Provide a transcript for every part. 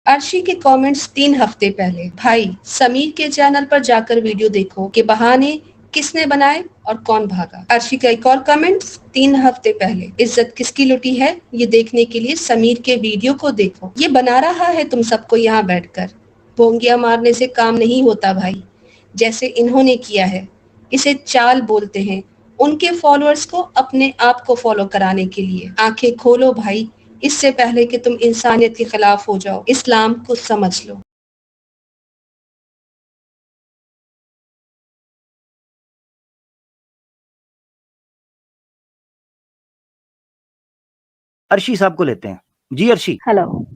अर्शी के कमेंट्स 3 हफ्ते पहले। भाई समीर के चैनल पर जाकर वीडियो देखो कि बहाने किसने बनाए और कौन भागा। अर्शी का एक और कमेंट 3 हफ्ते पहले। इज्जत किसकी लुटी है ये देखने के लिए समीर के वीडियो को देखो। ये बना रहा है तुम सबको यहाँ बैठकर। बोंगिया मारने से काम नहीं होता भाई, जैसे इन्होंने किया है। इसे चाल बोलते हैं, उनके फॉलोअर्स को अपने आप को फॉलो कराने के लिए। आंखें खोलो भाई, इससे पहले कि तुम इंसानियत के खिलाफ हो जाओ। इस्लाम को समझ लो। अर्शी साहब को लेते हैं। जी अर्शी। हेलो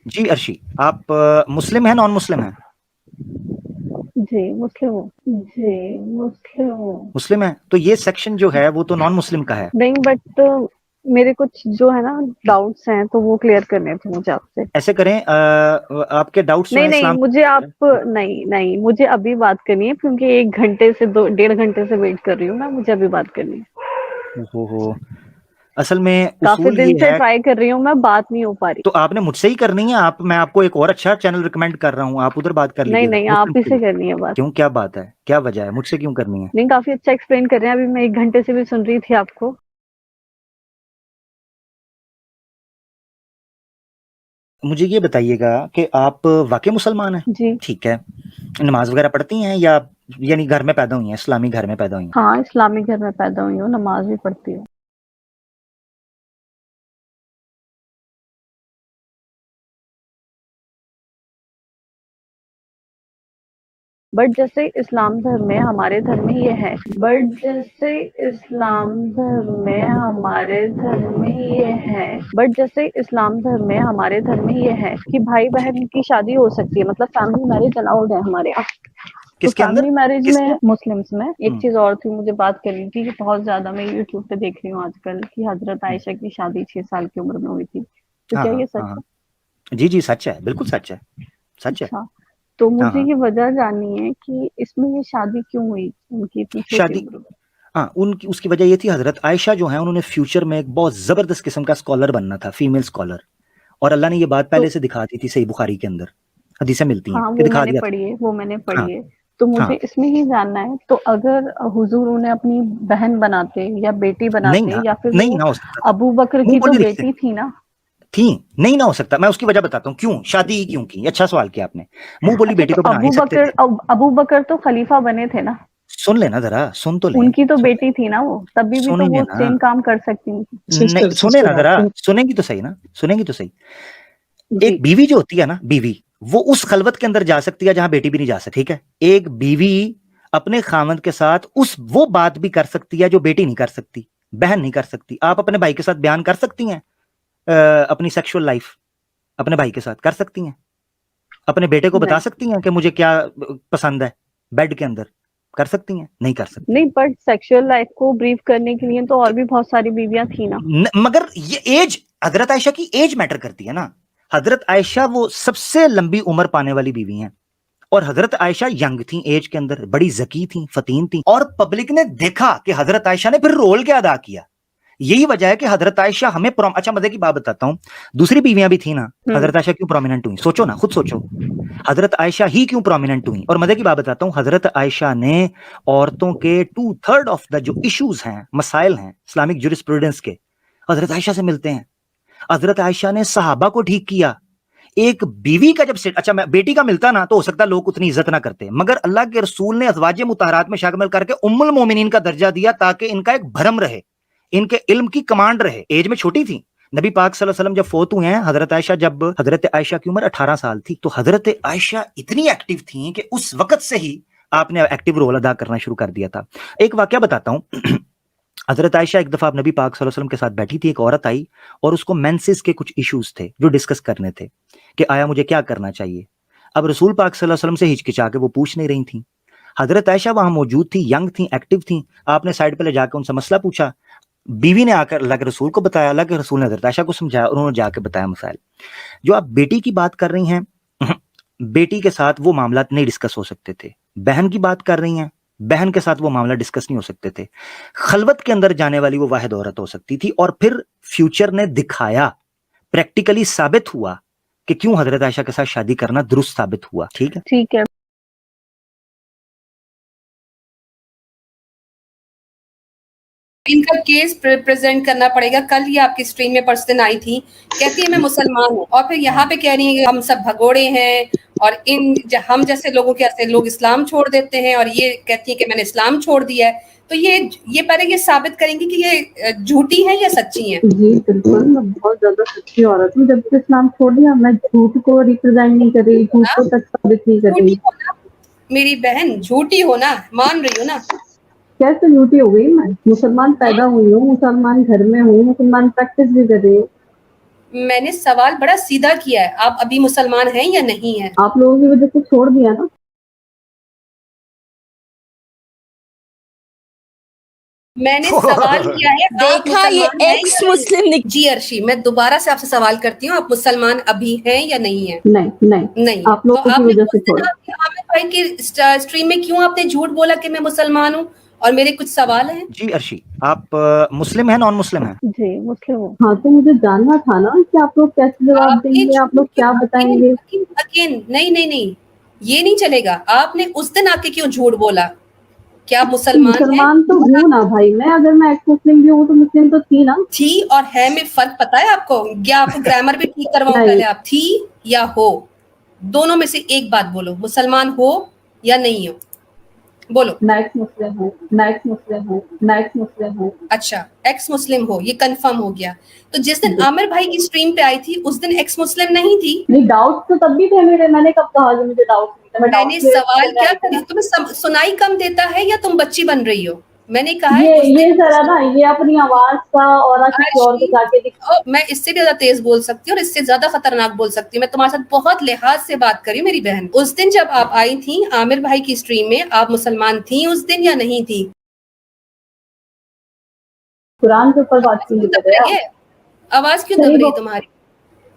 जी अर्शी, आप मुस्लिम हैं नॉन मुस्लिम हैं? जी मुस्लिम हूँ। जी मुस्लिम हूँ। मुस्लिम है तो ये सेक्शन जो है वो तो नॉन मुस्लिम का है। नहीं बट मेरे कुछ जो है ना डाउट्स हैं तो वो क्लियर करने थे मुझे आपसे। ऐसे करें, आपके डाउट्स जो नहीं हैं नहीं इस्लाम। मुझे आप नहीं नहीं मुझे अभी बात करनी है क्योंकि 1 घंटे से 1.5 घंटे से वेट कर रही हूँ मैं। मुझे अभी बात करनी है। हो असल में काफी उसूल दिन ये से है। ट्राई कर रही हूँ मैं, बात नहीं हो पा रही। तो आपने मुझसे ही करनी है। मैं आपको एक और अच्छा चैनल रिकमेंड कर रहा हूँ, आप उधर बात कर नहीं लीजिएगा। नहीं आप मुस्लिम ही के से लिए। करनी है बात। क्यों, क्या बात है, क्या वजह है, मुझसे क्यों करनी है? नहीं काफी अच्छा एक्सप्लेन कर रहे हैं। अभी मैं 1 घंटे से भी सुन रही थी आपको। मुझे ये बताइएगा कि आप वाकई मुसलमान हैं? जी ठीक है। नमाज वगैरह पढ़ती हैं या यानी घर में पैदा हुई हैं, इस्लामी घर में पैदा हुई हैं? हाँ, इस्लामिक घर में पैदा हुई हूँ, नमाज भी पढ़ती हूँ। बट जैसे इस्लाम धर्म में हमारे धर्म में ये है कि भाई बहन की शादी हो सकती है, मतलब फैमिली मैरिज अलाउड है हमारे यहाँ। तो किसके अंदर? फैमिली मैरिज किसके? में मुस्लिम्स में एक चीज और थी मुझे बात करनी थी कि बहुत ज्यादा मैं यूट्यूब पे देख रही हूँ आजकल कि हजरत आयशा की शादी 6 साल की उम्र में हुई थी। तो हाँ क्या हाँ ये सच हाँ। है? जी जी, सच है, बिल्कुल सच है, सच है। अच्छा, तो हाँ मुझे हाँ। ये वजह जाननी है कि इसमें ये शादी क्यों हुई उनकी इतनी छोटी शादी, उम्र में। हाँ, उनकी उसकी वजह ये थी, हजरत आयशा जो है उन्होंने फ्यूचर में एक बहुत जबरदस्त किस्म का स्कॉलर बनना था, फीमेल स्कॉलर। और अल्लाह ने ये बात तो पहले से दिखा दी थी, सही बुखारी के अंदर हदीसें मिलती हैं हाँ कि वो दिखा मैंने दिया था। पढ़ी है, वो मैंने हाँ पढ़ी है। तो मुझे हाँ। इसमें ही जानना है, तो अगर हुजूर उन्हें अपनी बहन बनाते या बेटी नहीं बनाते ना, या फिर नहीं वो ना हो सकता था। अबू बकर मुंह की तो बोली रिश्ते बेटी थी ना। थी, नहीं ना हो सकता। मैं उसकी वजह बताता हूँ क्यों शादी ही क्यों की। अच्छा सवाल किया आपने। मुंह बोली अच्छा, बेटी तो तो बना ही सकते थे। अबू बकर तो खलीफा बने थे ना। सुन लेना जरा, सुन तो लें, उनकी तो सुन बेटी थी ना वो, तभी भी तो सुनेंगे वो ना। सेम काम कर सकती थी। नहीं सुने ना जरा, सुनेंगी तो सही ना, सुनेंगी तो सही। जी एक बीवी जो होती है ना, बीवी, वो उस खलवत के अंदर जा सकती है जहां बेटी भी नहीं जा सकती। ठीक है, एक बीवी अपने खामद के साथ वो बात भी कर सकती है जो बेटी नहीं कर सकती, बहन नहीं कर सकती। आप अपने भाई के साथ बयान कर सकती हैं अपनी सेक्सुअल लाइफ, अपने भाई के साथ कर सकती हैं। अपने बेटे को बता नहीं सकती हैं कि मुझे क्या पसंद है बेड के अंदर, कर सकती हैं? नहीं कर सकती। नहीं, बट सेक्सुअल लाइफ को ब्रीफ करने के लिए तो और भी बहुत सारी बीवियां थी ना। मगर ये एज, हजरत आयशा की एज मैटर करती है ना। हजरत आयशा वो सबसे लंबी उम्र पाने वाली बीवी हैं, और हजरत आयशा यंग थी एज के अंदर, बड़ी जकी थी, फतीन थी। और पब्लिक ने देखा कि हजरत आयशा ने फिर रोल क्या अदा किया। यही वजह है कि हजरत आयशा हमें अच्छा, मजे की बात बताता हूं, दूसरी बीवियां भी थी ना। हजरत आयशा क्यों प्रोमिनेंट हुई, सोचो ना, खुद सोचो। हजरत आयशा ही क्यों प्रोमिनेंट हुई? और मजे की बात बताता हूं, हजरत आयशा ने औरतों के 2/3 ऑफ द जो इश्यूज हैं, मसाइल हैं इस्लामिक जुरिस्प्रूडेंस के, हजरत आयशा से मिलते हैं। हजरत आयशा ने सहाबा को ठीक किया। एक बीवी का जब अच्छा, मैं बेटी का मिलता ना तो हो सकता लोग उतनी इज्जत ना करते, मगर अल्लाह के रसूल ने अज़वाजे मुताहरात में शामिल करके उम्मुल मोमिनीन का दर्जा दिया ताकि इनका एक भरम रहे, इनके इल्म की कमांड रहे। एज में छोटी थी। नबी पाक सल्लल्लाहु अलैहि वसल्लम जब फोत हुए हैं, हजरत आयशा की उम्र 18 साल थी। तो हजरत आयशा इतनी एक्टिव थी कि उस वक्त से ही आपने एक्टिव रोल अदा करना शुरू कर दिया था। एक वाकया बताता हूं। हजरत आयशा एक दफा नबी पाक सल्लल्लाहु अलैहि वसल्लम के साथ बैठी थी, एक औरत आई और उसको मेंसेस के कुछ इश्यूज थे जो डिस्कस करने थे कि आया मुझे क्या करना चाहिए। अब रसूल पाक सल्लल्लाहु अलैहि वसल्लम से हिचकिचा के वो पूछ नहीं रही थी। हजरत आयशा वहां मौजूद थी, यंग थी, एक्टिव थी। आपने साइड पे ले जाकर उनसे मसला पूछा। बीवी ने आकर अल्लाह के रसूल को बताया, अल्लाह के रसूल ने हजरत आयशा को समझाया, उन्होंने जाकर बताया मसाइल। जो आप बेटी की बात कर रही हैं, बेटी के साथ वो मामला नहीं डिस्कस हो सकते थे। बहन की बात कर रही हैं, बहन के साथ वो मामला डिस्कस नहीं हो सकते थे। खलवत के अंदर जाने वाली वो वाहिद औरत हो सकती थी। और फिर फ्यूचर ने दिखाया, प्रैक्टिकली साबित हुआ कि क्यों हजरत आयशा के साथ शादी करना दुरुस्त साबित हुआ। ठीक है, ठीक है। इनका केस प्रेजेंट करना पड़ेगा। कल ही आपकी स्ट्रीम में पर्सन आई थी, कहती है मैं मुसलमान हूँ, और फिर यहाँ पे कह रही है कि हम सब भगोड़े हैं और हम जैसे लोगों के ऐसे लोग इस्लाम छोड़ देते हैं, और ये कहती है कि मैंने इस्लाम छोड़ दिया है। तो ये पहले ये साबित करेंगी कि ये झूठी है या सच्ची है। जी बिल्कुल, मैं बहुत ज्यादा सच्ची औरत हूँ। जब से इस्लाम छोड़ दिया, मैं झूठ को रिप्रेजेंट नहीं कर रही, झूठ को सच साबित नहीं कर रही। झूठी हो ना मेरी बहन, झूठी हो ना, मान रही हो ना। कैसे झूठी हो गई? मैं मुसलमान पैदा हुई हूँ, मुसलमान घर में हूँ, मुसलमान प्रैक्टिस भी कर रही हूँ। मैंने सवाल बड़ा सीधा किया है, आप अभी मुसलमान हैं या नहीं है। आप लोगों की वजह से छोड़ दिया ना। मैंने सवाल किया है, आप देखा, ये मुसलमान हैं एक्स या मुस्लिम नहीं? जी अर्शी, मैं दोबारा से आपसे सवाल करती हूँ, आप मुसलमान अभी हैं या नहीं है। नहीं नहीं, नहीं, आप लोगों तो की आपने वजह से उस दिन छोड़ा। आपके आमिर भाई की स्ट्रीम में क्यों आपने झूठ बोला कि मैं मुसलमान हूँ, और मेरे कुछ सवाल हैं। जी अर्शी, आप मुस्लिम हैं नॉन मुस्लिम हैं? जी मुस्लिम हूँ। हाँ, तो मुझे जानना था ना कि आप लोग कैसे जवाब देंगे, आप लोग क्या बताएंगे। अगेन नहीं, ये नहीं चलेगा। आपने उस दिन आके क्यों झूठ बोला, क्या आप मुसलमान हैं? मुसलमान तो हूँ ना भाई मैं, अगर मैं एक्स मुस्लिम भी हूँ तो मुस्लिम तो थी ना। थी और है में फर्क पता है आपको? क्या आपको ग्रामर भी ठीक करवाऊं नहीं। पहले? आप थी या हो, दोनों में से एक बात बोलो, मुसलमान हो या नहीं हो, बोलो। मैं एक्स मुस्लिम हूँ, मैं एक्स मुस्लिम हूँ, मैं एक्स मुस्लिम हूँ। अच्छा, एक्स मुस्लिम हो, ये कंफर्म हो गया। तो जिस दिन आमिर भाई की स्ट्रीम पे आई थी उस दिन एक्स मुस्लिम नहीं थी। नहीं, डाउट तो तब भी थे मेरे। मैंने कब कहा कि मुझे डाउट नहीं था? मैं मैंने सवाल क्या करी, तुम्हें सुनाई कम देता है या तुम बच्ची बन रही हो? मैंने कहा है उस ये दिन जरा ना, ये अपनी आवाज का और किसी और को जाके मैं इससे भी ज्यादा तेज बोल सकती हूँ और इससे ज्यादा खतरनाक बोल सकती हूँ। मैं तुम्हारे साथ बहुत लिहाज से बात करी मेरी बहन। उस दिन जब आप आई थी आमिर भाई की स्ट्रीम में, आप मुसलमान थी उस दिन या नहीं थी? कुरान के ऊपर बात क्यों कर रहे हैं? आवाज क्यों दब रही है तुम्हारी?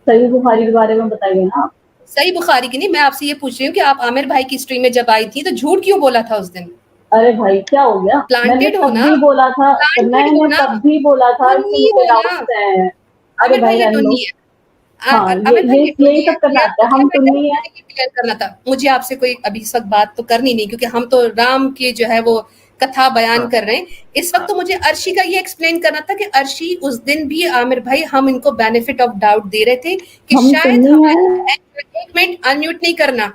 सही बुखारी के बारे में बताइए ना आप। सही बुखारी की नहीं, मैं आपसे ये पूछ रही हूँ कि आप आमिर भाई की स्ट्रीम में जब आई थी तो झूठ क्यों बोला था उस दिन? अरे भाई क्या हो गया? मैंने प्लांटेड हो तब ना, भी बोला था, प्लांटेड हो मैंने ना, तब भी बोला था कि टुन्नी मुझे हो ना। डाउट्स हैं। अरे आमिर भाई भाई ये रहने दो। टुन्नी है। हाँ, आमिर भाई ये टुन्नी यही है। सब करना आता है, हम टुन्नी है। क्लियर करना था मुझे आपसे, कोई अभी इस वक्त बात तो करनी नहीं, क्योंकि हम तो राम की जो है वो कथा बयान कर रहे हैं इस वक्त। तो मुझे अर्शी का ये एक्सप्लेन करना था कि अर्शी उस दिन भी आमिर भाई, हम इनको बेनिफिट ऑफ डाउट दे रहे थे कि हम शायद टुन्नी हमारे, एक मिनट अनम्यूट नहीं करना,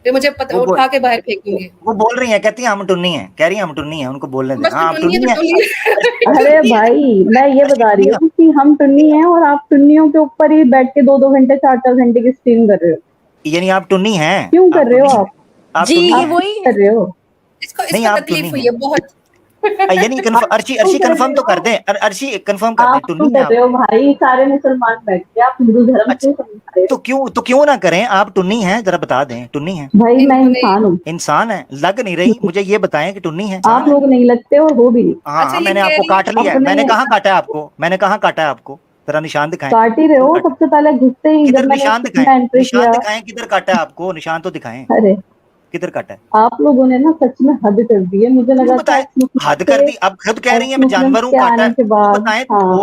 फिर मुझे उठा के बाहर फेंकेंगे। वो बोल रही हैं, कहती हैं हम टुन्नी हैं, कह रही हैं हम टुन्नी हैं, उनको बोलने दें। बस हाँ, हम टुन्नी टुन्नी है तो टुन्नी है। अरे भाई मैं ये बता रही हूँ कि हम टुन्नी हैं और आप टुन्नियों के ऊपर ही बैठ के 2-2 घंटे 4-4 घंटे की स्ट्रीम कर रहे हो। यानी आप टुन्नी हैं? क्यों कर रहे हो आप? जी, टुन्नी ये हैं? वही कर रहे हो? नहीं, इसको आप तकलीफ टुन्नी हुई हैं। है बहुत। यानी अर्शी कंफर्म तो कर दें, अर्शी कंफर्म कर दें, आप क्यों टुन्नी हैं कर रहे हो भाई? सारे मुसलमान बैठ के आप हिंदू धर्म अच्छा, क्यों समझा रहे हो? तो क्यों ना करें, आप टुन्नी हैं, जरा बता दें टुन्नी हैं। भाई मैं इंसान हूँ। इंसान है, लग नहीं रही, मुझे ये बताएं कि टुन्नी है। आप लोग नहीं लगते और हो भी नहीं। हाँ अच्छा, हाँ, ये मैंने कह आपको रही काट लिया है। अपने मैंने कहाँ काटा है आपको? मैंने कहाँ काटा है आपको? जरा निशान दिखाएं। काट ही रहे हो। सबसे पहले घुसते ही किधर जब मैंने निशान स्ट्रीम में दिखाएं? एंट्री निशान किया। दिखाएं, किधर काटा है आपको? निशान तो दिखाएं, अरे किधर काटा है? आप लोगों ने ना सच में हद कर दी है। मुझे क्यों लगा था बताएं? हद कर दी? अब खुद कह रही हैं मैं मुस्लिम जानवर हूँ, के काटा आने है, के तो बाद। बताएं। हाँ,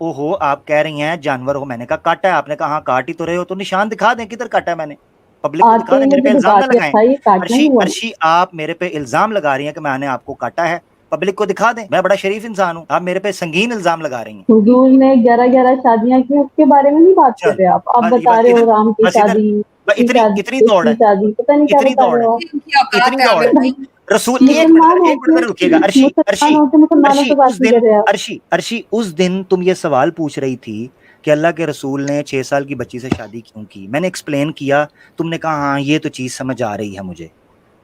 ओहो, आप कह रही हैं जानवर हो, मैंने कहा काटा है, आपने कहा हाँ काट ही तो रहे हो, तो निशान दिखा दें किधर काटा है मैंने, पब्लिक को दिखा आते दें, ही मेरे पे मुझे इल्जाम बता ना दिया लगाएं। था ये काटना ही हुआ। अर्शी, आप मेरे पे इल्जाम लगा रही हैं कि मैंने आपको काटा है, पब्लिक को दिखा दें। मैं बड़ा शरीफ इंसान हूँ, आप मेरे पे संगीन इल्जाम लगा रही हैं। हुजूर ने 11-11 शादियां की, उसके बारे में नहीं बात कर रहे आप बता रहे हो राम की शादी, इतनी दौड़ है, शादी, पता नहीं क्या इतनी बता दौड़ रहे है, हो आप। इनकी औकात इतनी है दौड़ आमिर है। भाई। रसूल, एक मुसलमान मिनट रुकिएगा। अर्शी, मुसलमान होते मुसलमानों से बात नहीं कर रहे आप। अर्शी, उस दिन तुम ये सवाल पूछ रही थी कि अल्लाह के रसूल ने 6 साल की बच्ची से शादी क्यों की। मैंने एक्सप्लेन किया, तुमने कहा हाँ ये तो चीज समझ आ रही है,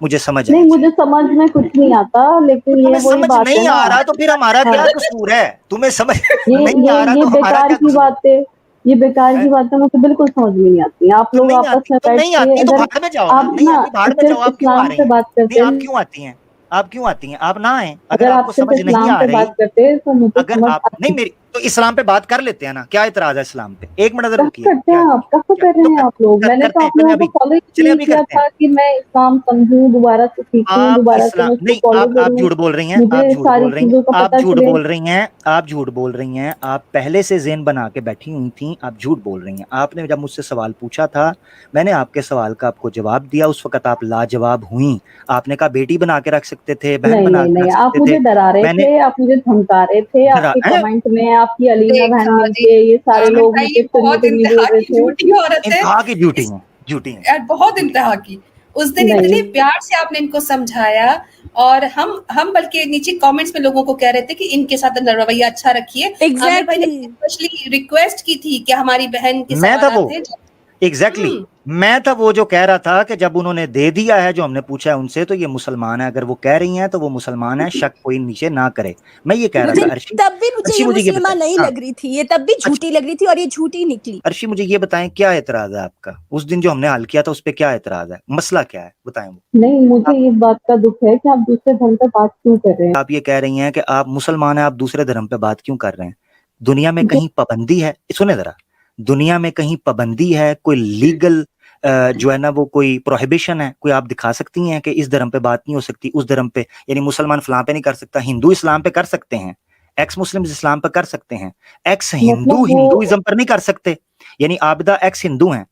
मुझे समझ आई। नहीं, मुझे समझ में कुछ नहीं आता, लेकिन ये तुम्हें वही समझ बात है नहीं ना। आ रहा तो फिर हमारा हाँ। क्या कसूर है? तुम्हें समझ ये नहीं आ रहा ये तो हमारा बेकार क्या की कसूर बातें, ये बेकार की बातें मुझे बिल्कुल समझ में नहीं आती। आप तो लोग नहीं आपस आती में तो बैठ नहीं के आती तो अगर भाड़ में जाओ ना। आप नहीं ना आती भाड़ में जाओ, सिर्फ आप क्यों आ इस्लाम रही पे हैं? बात नहीं, करते आप हैं, क्यों आती हैं? आप ना आए, अगर अगर आप आपको सिर्फ समझ नहीं इस्लाम आ पे रही, बात करते हैं तो मुझे अगर समझ आप नहीं, आती। मेरी तो इस्लाम पे बात कर लेते हैं ना, क्या इतराज है इस्लाम पे? एक मिनट कब रुकिए, करते हैं आप, कब कर रहे हैं आप लोग? मैंने तो आप लोगों को फॉलो चलिए नहीं अभी किया करते था हैं। कि मैं इस्लाम समझूं, दोबारा से सीखूं, आप दोबारा से इस्लाम मैं उसको नहीं, फॉलो आप करूं, झूठ बोल रही हैं, आप मुझे झूठ सारी बोल रही हैं, चीजों का आप पता झूठ चले। बोल रही हैं, आप झूठ बोल रही हैं, आप पहले से ज़ेन बना के बैठी हुई थी, आप झूठ बोल रही हैं। आपने जब मुझसे सवाल पूछा था, मैंने आपके सवाल का आपको जवाब दिया, उस वक्त आप लाजवाब हुई। आपने कहा बेटी बना के रख सकते थे, बहन नहीं बना नहीं के रख नहीं, आप सकते मुझे थे। डरा रहे मैंने थे, आप मुझे धमका रहे थे, डरा आपके हैं? कमेंट में आपकी अलीना बहन देखा मिलके ये सारे आमिर लोग भाई, मुझे ये बहुत चुन्नी बोल इंतहा रहे की थे। झूठी औरत है। इंतहा की झूठी इस हैं, झूठी हैं, यार बहुत झूठी। इंतहा की। उस दिन नहीं इतने प्यार से आपने इनको समझाया, और हम बल्कि नीचे कमेंट्स में लोगों को कह रहे थे कि इनके साथ रवैया अच्छा रखिए। आमिर भाई ने एग्जैक्टली स्पेशली रिक्वेस्ट की थी कि हमारी बहन के मैं था सवाल वो, थे। एग्जैक्टली हम्म, मैं था वो जो कह रहा था कि जब उन्होंने दे दिया है, जो हमने पूछा है उनसे, तो ये मुसलमान है। अगर वो कह रही हैं तो वो मुसलमान है, शक कोई नीचे ना करे। मैं ये कह रहा मुझे था। अर्शी, तब भी मुझे अर्शी ये मुझे ये मुसलमान बताएं, नहीं हाँ, लग रही थी, ये तब भी अच्छा, झूठी लग रही थी और ये झूठी निकली। अर्शी मुझे ये बताएं, क्या एतराज है आपका? उस दिन जो हमने हल किया था उस पर क्या एतराज है, मसला क्या है, बताएं वो। नहीं, मुझे आप इस बात का दुख है कि आप दूसरे धर्म पे बात क्यों कर रहे हैं। आप ये कह रही हैं कि आप मुसलमान हैं, आप दूसरे धर्म पे बात क्यों कर रहे हैं? दुनिया में जो कहीं पाबंदी है? सुने जरा, दुनिया में कहीं पाबंदी है, कोई लीगल जो है ना वो कोई प्रोहिबिशन है, कोई आप दिखा सकती हैं कि इस धर्म पे बात नहीं हो सकती, उस धर्म पे, यानी मुसलमान फलां पे नहीं कर सकता, हिंदू इस्लाम पे कर सकते हैं, एक्स मुस्लिम इस्लाम पे कर सकते हैं, एक्स हिंदू मतलब वो हिंदुइज्म पर नहीं कर सकते। यानी आबिदा एक्स हिंदू हैं,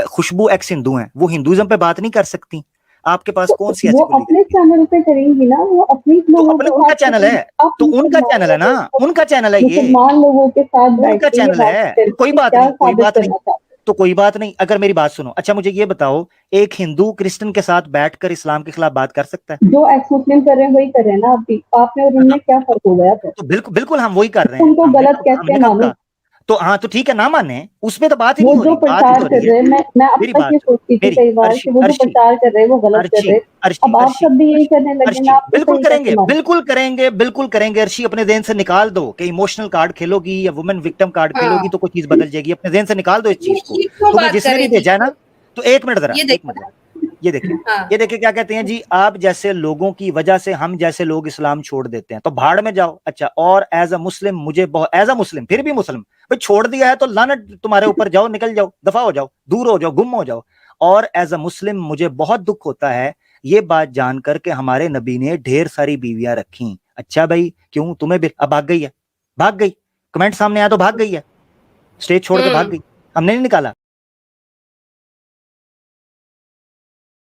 खुशबू एक्स हिंदू हैं, वो हिंदुइज्म पे बात नहीं कर सकती। आपके पास कौन सी वो ऐसी कोई अपने लीगल? चैनल पे करेंगी ना, वो अपने तो लोगों अपने के उनका साथ चैनल करेंगी। है, आप तो उनका चैनल है ना, उनका चैनल है ये, मुसलमान लोगों के साथ बैठ उनका के ये चैनल बात है, तो कोई करके बात क्या नहीं, कोई साबित बात नहीं, करना चाहते तो कोई बात नहीं। अगर मेरी बात सुनो, अच्छा मुझे ये बताओ, एक हिंदू क्रिश्चियन के साथ बैठकर इस्लाम के खिलाफ बात कर सकता है? हैं? जो एक्स मुस्लिम कर रहे हैं वही कर रहे हैं ना, आप भी, आप में और उनमें क्या फर्क हो गया फिर? तो बिल्कुल बिल्कुल हम वही कर रहे हैं, उनको गलत कैसे हमने कब मानूं? कहा? तो हाँ, तो ठीक है, ना माने, उसमें तो बात ही वो नहीं हो जो रही, बात ही प्रचार हो कर रही है। रहे हैं, मैं अब मेरी तक बात ये सुनो, सोचती थी मेरी कई बार अर्शी कि वो जो अर्शी प्रचार कर रहे हैं वो गलत कर अर्शी रहे हैं। अर्शी अब आप अर्शी सब भी यही अर्शी करने लगे अर्शी ना, आपको बिल्कुल सही कैसे करेंगे, मानूं? बिल्कुल करेंगे, बिल्कुल करेंगे। अर्शी अपने जेहन से निकाल दो कि इमोशनल कार्ड खेलोगी या वुमेन विक्टिम कार्ड खेलोगी हाँ, तो कोई चीज बदल जाएगी। अपने जेहन से निकाल दो इस चीज को। ये क्यों तुम्हें बात कर जिसने भी रही थी? भेजा है ना, तो एक मिनट जरा, ये एक देखो मिनट ना। जरा, ये देखिए, हाँ, ये देखिए क्या कहते हैं जी, आप जैसे लोगों की वजह से हम जैसे लोग इस्लाम छोड़ देते हैं, तो भाड़ में जाओ। अच्छा, और एज अ मुस्लिम मुझे बहुत, एज अ मुस्लिम, फिर भी मुस्लिम भाई, छोड़ दिया है तो लानत तुम्हारे ऊपर, जाओ, निकल जाओ, दफा हो जाओ, दूर हो जाओ, गुम हो जाओ। और एज अ मुस्लिम मुझे बहुत दुख होता है ये बात जानकर के हमारे नबी ने ढेर सारी बीवियां रखी। अच्छा भाई, क्यों तुम्हें भी अब भाग गई है, भाग गई, कमेंट सामने आया तो भाग गई है, स्टेज छोड़ के भाग हम्म। गई, हमने नहीं निकाला।